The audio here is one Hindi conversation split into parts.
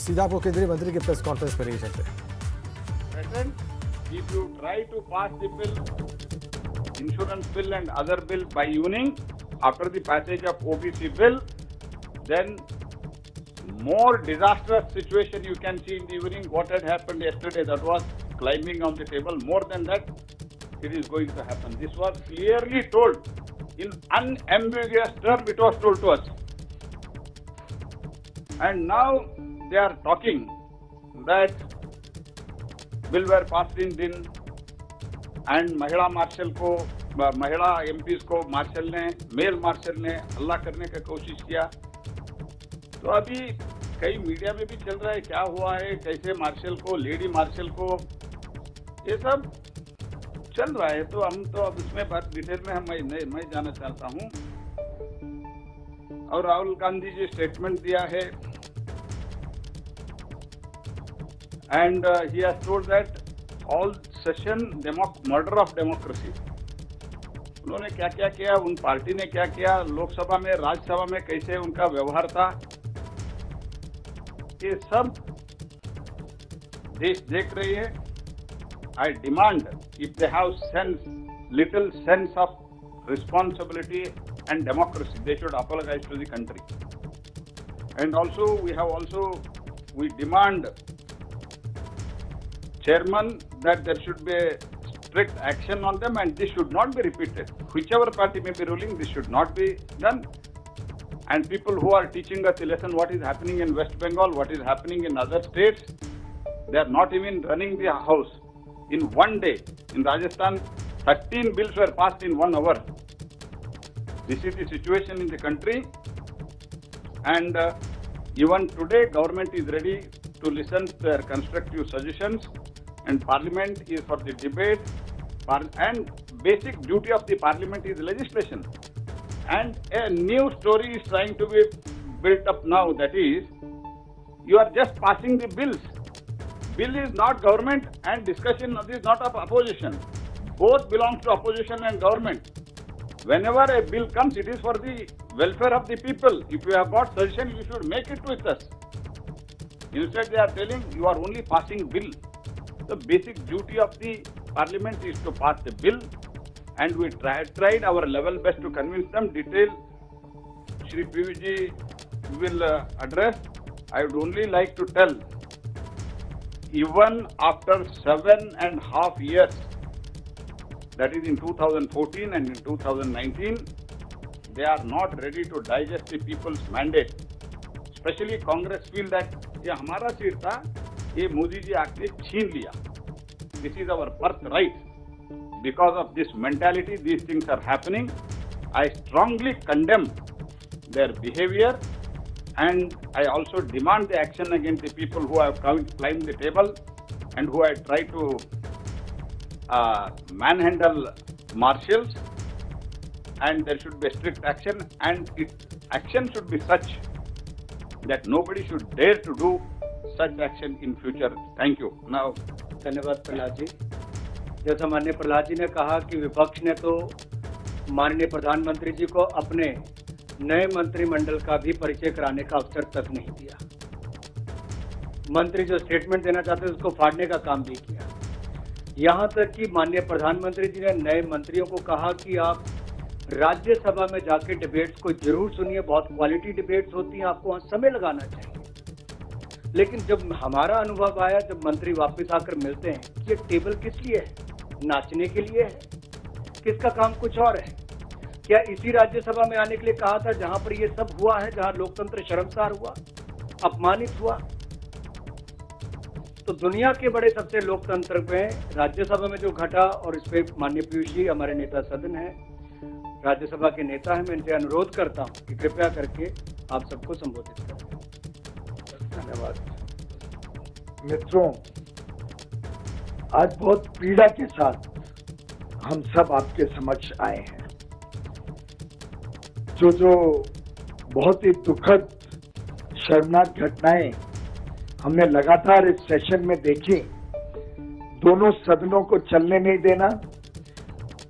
सीधा आपको केंद्रीय मंत्री की प्रेस कॉन्फ्रेंस पे नहीं चलते। President, if you try to pass the bill, insurance bill and other bill by evening, after the passage of OBC bill, then more disastrous situation you can see in the evening. What had happened yesterday, that was climbing on the table. More than that, it is going to happen. This was clearly told in unambiguous terms. It was told to us, and now they are talking that bill were passed in दिन and महिला मार्शल को, महिला एमपीज को मार्शल ने, मेल मार्शल ने हल्ला करने का कोशिश किया। तो अभी कई मीडिया में भी चल रहा है क्या हुआ है, कैसे मार्शल को, लेडी मार्शल को, ये सब चल रहा है। तो हम तो अब इसमें बात डिटेल में मैं जाना चाहता हूँ। और राहुल गांधी जी स्टेटमेंट दिया है and he has told that all session murder of democracy। उन्होंने क्या क्या किया, उन पार्टी ने क्या किया, लोकसभा में, राज्यसभा में कैसे उनका व्यवहार था, ये सब देश देख रही है। I demand if they have little sense of responsibility and democracy, they should apologize to the country. And also we demand chairman that there should be strict action on them and this should not be repeated. Whichever party may be ruling, this should not be done. And people who are teaching us a lesson what is happening in West Bengal, what is happening in other states, they are not even running the house. In one day, in Rajasthan, 13 bills were passed in 1 hour. This is the situation in the country. And even today, government is ready to listen to their constructive suggestions. And parliament is for the debate, and basic duty of the parliament is legislation. And a new story is trying to be built up now, that is, you are just passing the bills. Bill is not government and discussion is not of opposition. Both belongs to opposition and government. Whenever a bill comes, it is for the welfare of the people. If you have got suggestion, you should make it with us. Instead, they are telling you are only passing bill. The basic duty of the parliament is to pass the bill, and we tried our level best to convince them. Detail Shri PVG will address. I would only like to tell, even after 7.5 years, that is in 2014 and in 2019, they are not ready to digest the people's mandate. Especially Congress feel that ये हमारा सीट था, ये मोदी जी आके छीन लिया. This is our birthright. Because of this mentality, these things are happening. I strongly condemn their behavior, and I also demand the action against the people who have climbed the table and who have tried to manhandle marshals. And there should be strict action, and action should be such that nobody should dare to do such action in future. Thank you. Now, धन्यवाद प्रहलाद जी। जैसा माननीय प्रहलाद जी ने कहा कि विपक्ष ने तो माननीय प्रधानमंत्री जी को अपने नए मंत्रिमंडल का भी परिचय कराने का अवसर तक नहीं दिया। मंत्री जो स्टेटमेंट देना चाहते थे उसको फाड़ने का काम भी किया। यहाँ तक कि माननीय प्रधानमंत्री जी ने नए मंत्रियों को कहा कि आप राज्यसभा में जाके डिबेट्स को जरूर सुनिए, बहुत क्वालिटी डिबेट्स होती हैं, आपको वहाँ समय लगाना चाहिए। लेकिन जब हमारा अनुभव आया, जब मंत्री वापस आकर मिलते हैं, ये टेबल किस लिए है? नाचने के लिए है? किसका काम कुछ और है? क्या इसी राज्यसभा में आने के लिए कहा था जहां पर ये सब हुआ है, जहां लोकतंत्र शर्मसार हुआ, अपमानित हुआ? तो दुनिया के बड़े सबसे लोकतंत्र में राज्यसभा में जो घटा, और इस पे माननीय पीयूष जी हमारे नेता सदन है, राज्यसभा के नेता है, मैं इनसे अनुरोध करता हूं कि कृपया करके आप सबको संबोधित करें। धन्यवाद। मित्रों, आज बहुत पीड़ा के साथ हम सब आपके समक्ष आए हैं। जो बहुत ही दुखद शर्मनाक घटनाएं हमने लगातार इस सेशन में देखी, दोनों सदनों को चलने नहीं देना,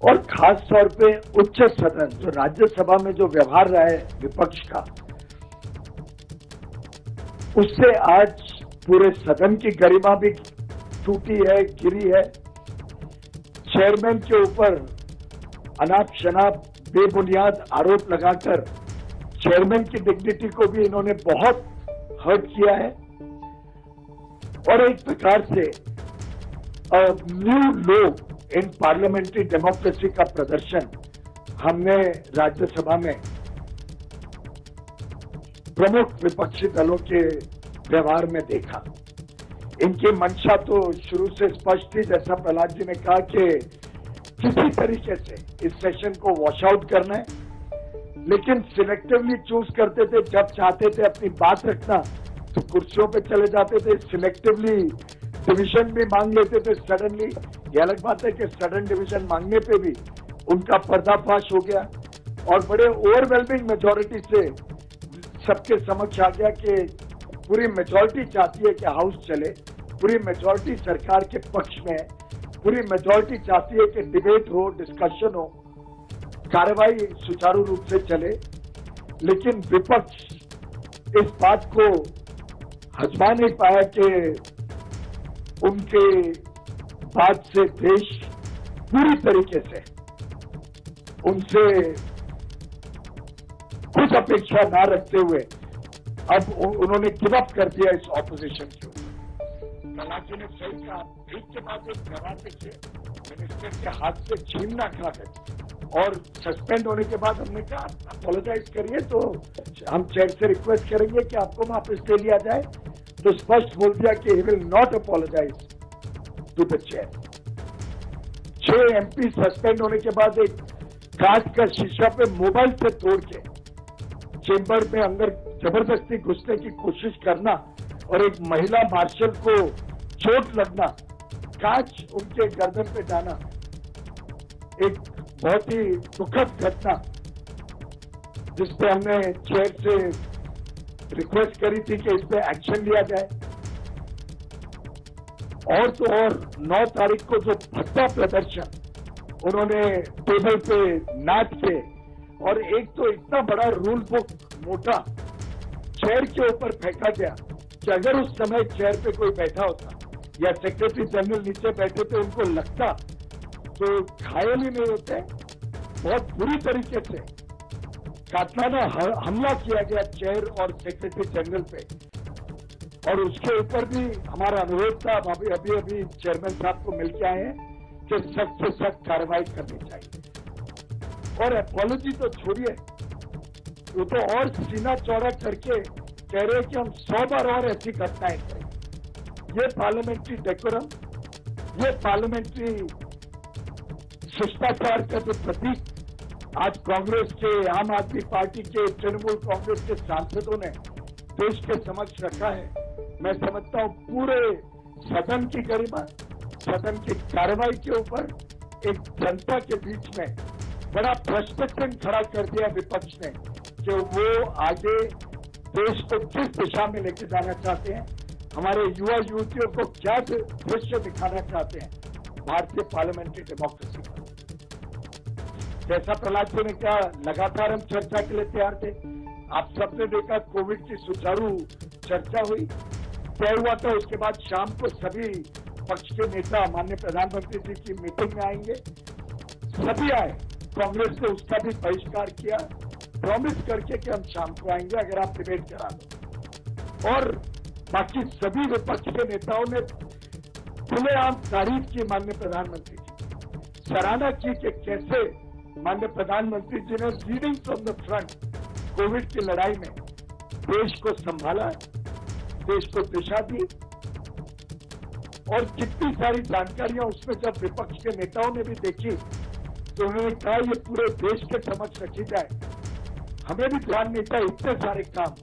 और खास तौर पे उच्च सदन जो राज्यसभा में जो व्यवहार रहा है विपक्ष का, उससे आज पूरे सदन की गरिमा भी टूटी है, गिरी है। चेयरमैन के ऊपर अनाप शनाप बेबुनियाद आरोप लगाकर चेयरमैन की डिग्निटी को भी इन्होंने बहुत हर्ट किया है और एक प्रकार से न्यू लो इन पार्लियामेंट्री डेमोक्रेसी का प्रदर्शन हमने राज्यसभा में प्रमुख विपक्षी दलों के व्यवहार में देखा। इनकी मंशा तो शुरू से स्पष्ट थी, जैसा प्रहलाद जी ने कहा कि किसी तरीके से इस सेशन को वॉश आउट करना है, लेकिन सिलेक्टिवली चूज करते थे। जब चाहते थे अपनी बात रखना तो कुर्सियों पे चले जाते थे, सिलेक्टिवली डिवीजन भी मांग लेते थे सडनली। ये अलग बात है कि सडन डिवीजन मांगने पे भी उनका पर्दाफाश हो गया और बड़े ओवरवेलमिंग मेजोरिटी से सबके समक्ष आ गया कि पूरी मेजोरिटी चाहती है कि हाउस चले, पूरी मेजोरिटी सरकार के पक्ष में है, पूरी मेजोरिटी चाहती है कि डिबेट हो, डिस्कशन हो, कार्रवाई सुचारू रूप से चले। लेकिन विपक्ष इस बात को हजमा नहीं पाया कि उनके बात से देश पूरी तरीके से उनसे कुछ अपेक्षा ना रखते हुए अब उन्होंने गिव अप कर दिया इस ऑपोजिशन के ऊपर। प्रहलाद जी ने सही कहा, एक के बाद एक जवाब देखे मिनिस्टर के हाथ से छीनना खाकर और सस्पेंड होने के बाद हमने कहा अपोलोजाइज करिए, तो हम चेयर से रिक्वेस्ट करेंगे कि आपको वापस ले लिया जाए, तो स्पष्ट बोल दिया कि he will not apologise to the chair. 6 MP suspend होने के बाद एक कांच का शीशा पे मोबाइल से तोड़ के चेंबर में अंदर जबरदस्ती घुसने की कोशिश करना और एक महिला मार्शल को चोट लगना, कांच उनके गर्दन पे जाना, एक बहुत ही दुखद घटना जिसपे हमने चेयर से रिक्वेस्ट करी थी कि इस पे एक्शन लिया जाए। और तो और 9 तारीख को जो भद्दा प्रदर्शन उन्होंने टेबल पे नाच के, और एक तो इतना बड़ा रूल बुक मोटा चेयर के ऊपर फेंका गया कि अगर उस समय चेयर पे कोई बैठा होता या सेक्रेटरी जनरल नीचे बैठे थे उनको लगता तो घायल ही नहीं होते। बहुत बुरी तरीके से कातलाना हमला किया गया चेयर और सेक्रेटरी जनरल पे, और उसके ऊपर भी हमारा अनुरोध था, अभी चेयरमैन साहब को मिलके आए हैं कि सख्त से सख्त कार्रवाई करनी चाहिए। और अपॉलॉजी तो छोड़िए, वो तो और सीना चौड़ा करके कह रहे हैं कि हम 100 बार और ऐसी घटनाएं करें। ये पार्लियामेंट्री डेकोरम, ये पार्लियामेंट्री शिष्टाचार का जो प्रतीक आज कांग्रेस के, आम आदमी पार्टी के, तृणमूल कांग्रेस के सांसदों ने देश के समक्ष रखा है, मैं समझता हूं पूरे सदन की गरिमा, सदन की कार्रवाई के ऊपर एक जनता के बीच में बड़ा प्रश्न चिन्ह खड़ा कर दिया विपक्ष ने कि वो आगे देश को किस दिशा में लेके जाना चाहते हैं, हमारे युवा युवतियों को क्या दृश्य दिखाना चाहते हैं भारतीय पार्लियामेंट्री डेमोक्रेसी का। जैसा प्रहलाद जी ने कहा, लगातार हम चर्चा के लिए तैयार थे। आप सबने देखा कोविड की सुचारू चर्चा हुई, तय हुआ था उसके बाद शाम को सभी पक्ष के नेता माननीय प्रधानमंत्री जी की मीटिंग में आएंगे। सभी आए, कांग्रेस ने उसका भी बहिष्कार किया, प्रॉमिस करके कि हम शाम को आएंगे अगर आप डिबेट करा दो। और बाकी सभी विपक्ष के नेताओं ने खुलेआम तारीफ की माननीय प्रधानमंत्री की, सराहना की कि कैसे माननीय प्रधानमंत्री जी ने leading from the front Covid की लड़ाई में देश को संभाला, देश को दिशा दी। और कितनी सारी जानकारियां उसमें जब विपक्ष के नेताओं ने भी देखी तो उन्होंने कहा ये पूरे देश के समक्ष रखी जाए। हमें भी ध्यान नहीं था, इतने सारे काम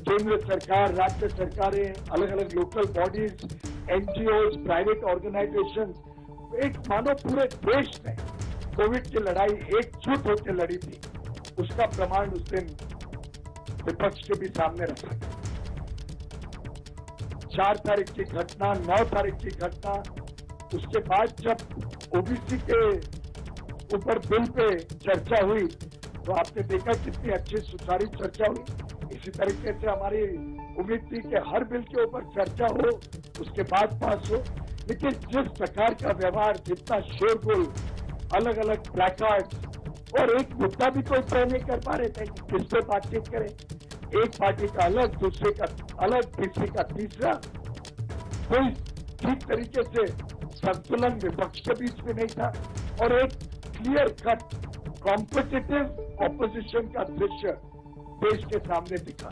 केंद्र सरकार, राज्य सरकारें, अलग अलग local bodies, NGOs, private organisation, एक मानो पूरे देश ने कोविड की लड़ाई एकजुट होकर लड़ी थी, उसका प्रमाण उस दिन विपक्ष के भी सामने रखा गया। 4 तारीख की घटना, 9 तारीख की घटना, उसके बाद जब ओबीसी के ऊपर बिल पे चर्चा हुई तो आपने देखा कितनी अच्छी सुचारू चर्चा हुई। इसी तरीके से हमारी उम्मीद थी कि हर बिल के ऊपर चर्चा हो, उसके बाद पास हो, लेकिन जिस प्रकार का व्यवहार, जितना शोरगुल, अलग अलग प्लेकार्ड और एक मुद्दा भी कोई तय नहीं कर पा रहे थे कि किस पे बातचीत करें। एक पार्टी का अलग, दूसरे का अलग, तीसरे का तीसरा, कोई ठीक तरीके से संतुलन विपक्ष के बीच में नहीं था और एक क्लियर कट कॉम्पिटिटिव ऑपोजिशन का दृश्य देश के सामने दिखा।